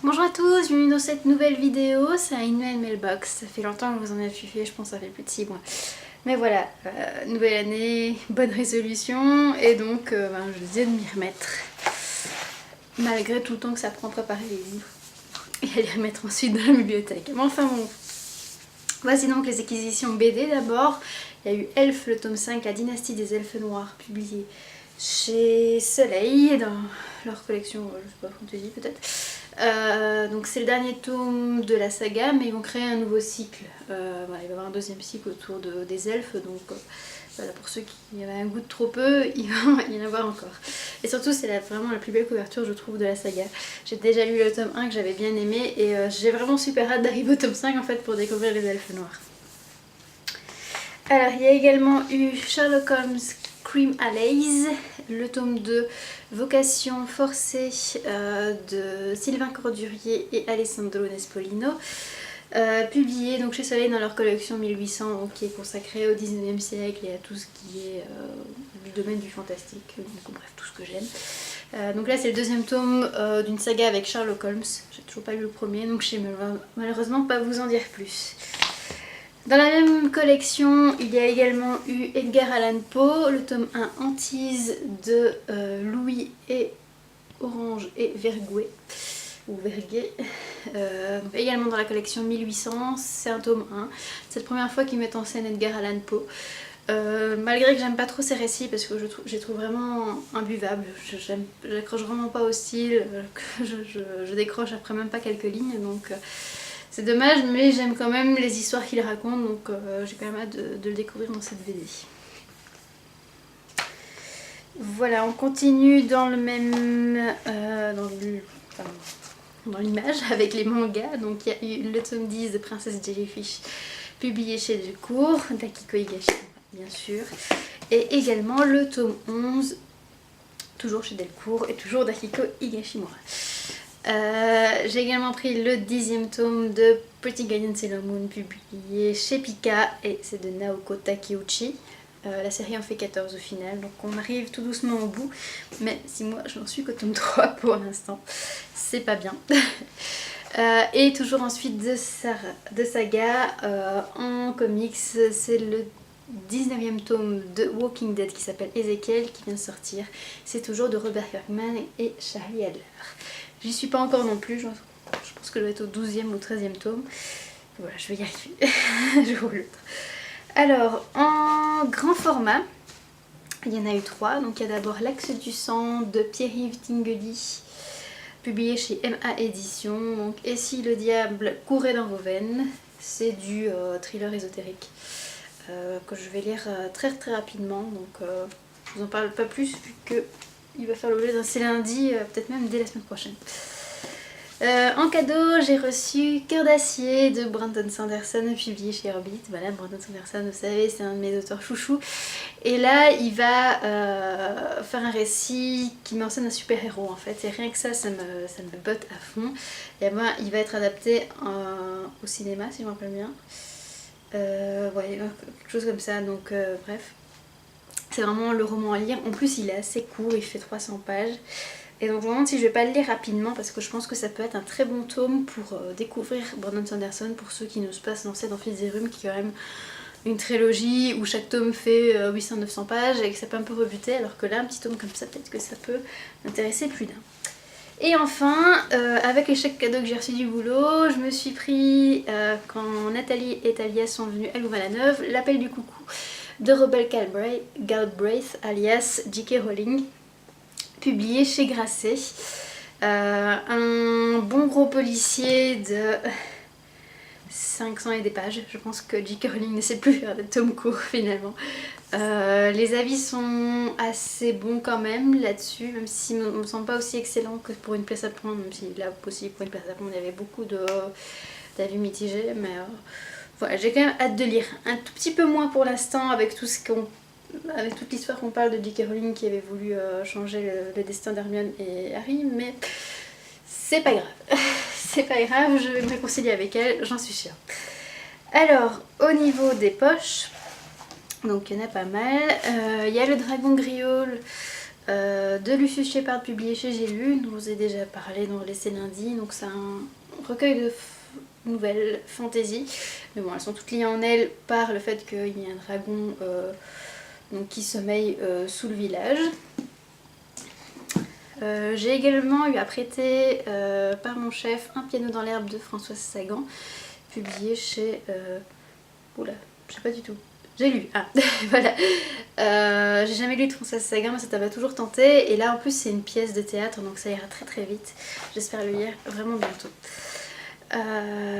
Bonjour à tous, bienvenue dans cette nouvelle vidéo, c'est une nouvelle mailbox, ça fait longtemps que vous en avez fait, je pense que ça fait plus de 6 mois. Mais voilà, nouvelle année, bonne résolution, et donc je disais de m'y remettre. Malgré tout le temps que ça prend préparer les livres, et à les remettre ensuite dans la bibliothèque. Mais enfin bon, voici donc les acquisitions BD d'abord. Il y a eu Elf, le tome 5, la dynastie des elfes noirs, publié chez Soleil, dans leur collection, je sais pas, fantasy peut-être. Donc c'est le dernier tome de la saga, mais ils vont créer un nouveau cycle. Il va y avoir un deuxième cycle autour des elfes, donc voilà, pour ceux qui avaient un goût de trop peu, il va y en avoir encore. Et surtout c'est vraiment la plus belle couverture je trouve de la saga. J'ai déjà lu le tome 1 que j'avais bien aimé et j'ai vraiment super hâte d'arriver au tome 5 en fait pour découvrir les elfes noirs. Alors il y a également eu Sherlock Holmes Cream Allays, le tome 2, Vocation forcée de Sylvain Cordurier et Alessandro Nespolino, publié donc chez Soleil dans leur collection 1800, donc, qui est consacrée au 19e siècle et à tout ce qui est du domaine du fantastique, donc bref tout ce que j'aime. Donc là c'est le deuxième tome d'une saga avec Sherlock Holmes, j'ai toujours pas lu le premier donc je ne sais malheureusement pas vous en dire plus. Dans la même collection, il y a également eu Edgar Allan Poe, le tome 1 Hantise de Louis et Orange et Vergouet, ou Verguet. Également dans la collection 1800, c'est un tome 1. C'est la première fois qu'ils mettent en scène Edgar Allan Poe. Malgré que j'aime pas trop ses récits parce que je les trouve vraiment imbuvables, j'accroche vraiment pas au style, je décroche après même pas quelques lignes donc... C'est dommage, mais j'aime quand même les histoires qu'il raconte, donc j'ai quand même hâte de le découvrir dans cette BD. Voilà, on continue dans le même... dans l'image avec les mangas. Donc il y a eu le tome 10 de Princesse Jellyfish, publié chez Delcourt, d'Akiko Higashimura, bien sûr. Et également le tome 11, toujours chez Delcourt, et toujours d'Akiko Higashimura. J'ai également pris le 10e tome de Pretty Guardian Sailor Moon publié chez Pika et c'est de Naoko Takeuchi. La série en fait 14 au final, donc on arrive tout doucement au bout, mais si moi j'en suis qu'au tome 3 pour l'instant, c'est pas bien. Et toujours ensuite de saga en comics, c'est le 19e tome de Walking Dead qui s'appelle Ezekiel qui vient de sortir. C'est toujours de Robert Kirkman et Charlie Adler. J'y suis pas encore non plus, je pense que je vais être au 12e ou 13e tome. Voilà, je vais y arriver, je roule l'autre. Alors, en grand format, il y en a eu 3. Donc il y a d'abord L'Axe du sang de Pierre-Yves Tinguely, publié chez MA Éditions. Donc Et si le diable courait dans vos veines, c'est du thriller ésotérique que je vais lire très rapidement. Donc je vous en parle pas plus vu que il va faire l'objet d'un c'est lundi, peut-être même dès la semaine prochaine. En cadeau, j'ai reçu Cœur d'acier de Brandon Sanderson, publié chez Orbit. Voilà, Brandon Sanderson, vous savez, c'est un de mes auteurs chouchous. Et là, il va faire un récit qui met en scène un super-héros en fait. Et rien que ça me botte à fond. Et moi, il va être adapté au cinéma, si je me rappelle bien. Ouais, quelque chose comme ça, donc bref. C'est vraiment le roman à lire. En plus, il est assez court, il fait 300 pages. Et donc, je me demande si je vais pas le lire rapidement parce que je pense que ça peut être un très bon tome pour découvrir Brandon Sanderson pour ceux qui n'osent pas se lancer dans Fils et Rhume, qui est quand même une trilogie où chaque tome fait 800-900 pages et que ça peut un peu rebuter. Alors que là, un petit tome comme ça, peut-être que ça peut intéresser plus d'un. Et enfin, avec les chèques cadeaux que j'ai reçus du boulot, je me suis pris, quand Nathalie et Talia sont venues à Louvain-la-Neuve, L'Appel du coucou de Rebel Galbraith alias J.K. Rowling, publié chez Grasset. Un bon gros policier de 500 et des pages. Je pense que J.K. Rowling ne sait plus faire des tomes courts finalement. Les avis sont assez bons quand même là-dessus, même s'ils ne me semblent pas aussi excellents que pour Une place à prendre, même si là aussi pour Une place à prendre il y avait beaucoup d'avis mitigés, mais voilà, j'ai quand même hâte de lire. Un tout petit peu moins pour l'instant avec avec toute l'histoire qu'on parle de J.K. Rowling qui avait voulu changer le destin d'Hermione et Harry, mais c'est pas grave. C'est pas grave, je vais me réconcilier avec elle, j'en suis sûre. Alors, au niveau des poches, donc il y en a pas mal. Il y a le Dragon Griol de Lucius Shepard publié chez J'ai lu, dont je vous ai déjà parlé dans Laissez lundi. Donc c'est un recueil de nouvelles fantasy, mais bon, elles sont toutes liées en elles par le fait qu'il y a un dragon donc, qui sommeille sous le village. J'ai également eu à prêter par mon chef Un piano dans l'herbe de Françoise Sagan, publié chez... Oula, je sais pas du tout. J'ai lu, ah voilà. J'ai jamais lu de Françoise Sagan mais ça m'a toujours tenté, et là en plus c'est une pièce de théâtre donc ça ira très très vite. J'espère le lire vraiment bientôt.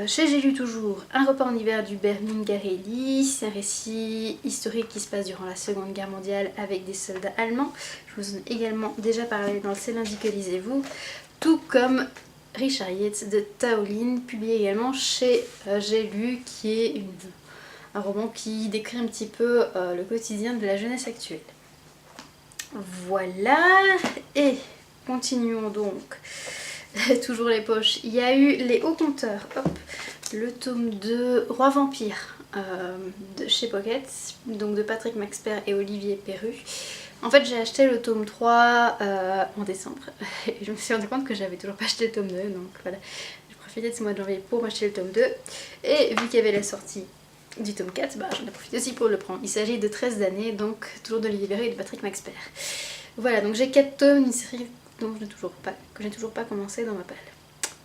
Chez J'ai lu toujours Un repas en hiver d'Hubert Mingarelli, c'est un récit historique qui se passe durant la Seconde Guerre mondiale avec des soldats allemands. Je vous en ai également déjà parlé dans le C'est lundi que lisez-vous, tout comme Richard Yates de Taolin, publié également chez J'ai lu, qui est un roman qui décrit un petit peu le quotidien de la jeunesse actuelle. Voilà, et continuons donc. Toujours les poches. Il y a eu Les Hauts Compteurs, hop, le tome 2 Roi Vampire de chez Pocket, donc de Patrick Maxpert et Olivier Perru. En fait j'ai acheté le tome 3 en décembre et je me suis rendu compte que j'avais toujours pas acheté le tome 2, donc voilà, j'ai profité de ce mois de janvier pour m'acheter le tome 2, et vu qu'il y avait la sortie du tome 4, bah, j'en ai profité aussi pour le prendre. Il s'agit de 13 d'années, donc toujours d'Olivier Perru et de Patrick Maxpert. Voilà, donc j'ai 4 tomes, une série dont je n'ai toujours pas commencé dans ma palle.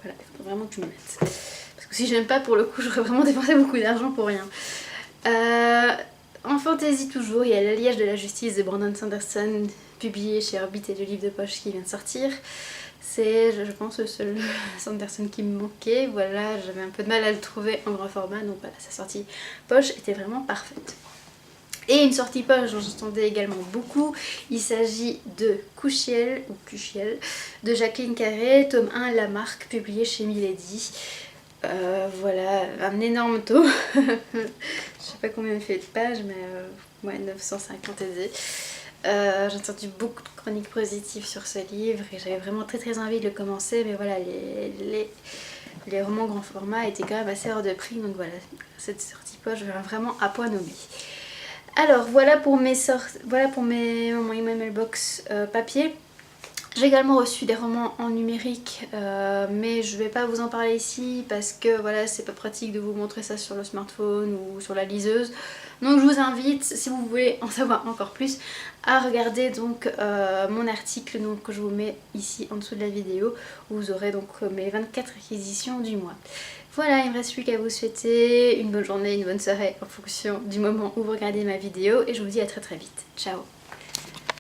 Voilà, il faut vraiment que je me mette. Parce que si j'aime pas, pour le coup, j'aurais vraiment dépensé beaucoup d'argent pour rien. En fantasy toujours, il y a L'Alliage de la justice de Brandon Sanderson, publié chez Orbit et le livre de poche qui vient de sortir. C'est, je pense, le seul Sanderson qui me manquait. Voilà, j'avais un peu de mal à le trouver en grand format, donc voilà, sa sortie poche était vraiment parfaite. Et une sortie poche dont j'entendais également beaucoup, il s'agit de Couchiel, ou Cuchiel, de Jacqueline Carré, tome 1, La Marque, publié chez Milady. Voilà, un énorme tome. Je sais pas combien il fait de pages, mais ouais, 950 aisés. J'ai entendu beaucoup de chroniques positives sur ce livre et j'avais vraiment très envie de le commencer, mais voilà, les romans grand format étaient quand même assez hors de prix, donc voilà, cette sortie poche vraiment à point nommé. Alors voilà pour mes mon email box papier. J'ai également reçu des romans en numérique, mais je vais pas vous en parler ici parce que voilà, c'est pas pratique de vous montrer ça sur le smartphone ou sur la liseuse. Donc je vous invite, si vous voulez en savoir encore plus, à regarder donc mon article donc, que je vous mets ici en dessous de la vidéo, où vous aurez donc mes 24 réquisitions du mois. Voilà, il ne me reste plus qu'à vous souhaiter une bonne journée, une bonne soirée en fonction du moment où vous regardez ma vidéo, et je vous dis à très vite. Ciao!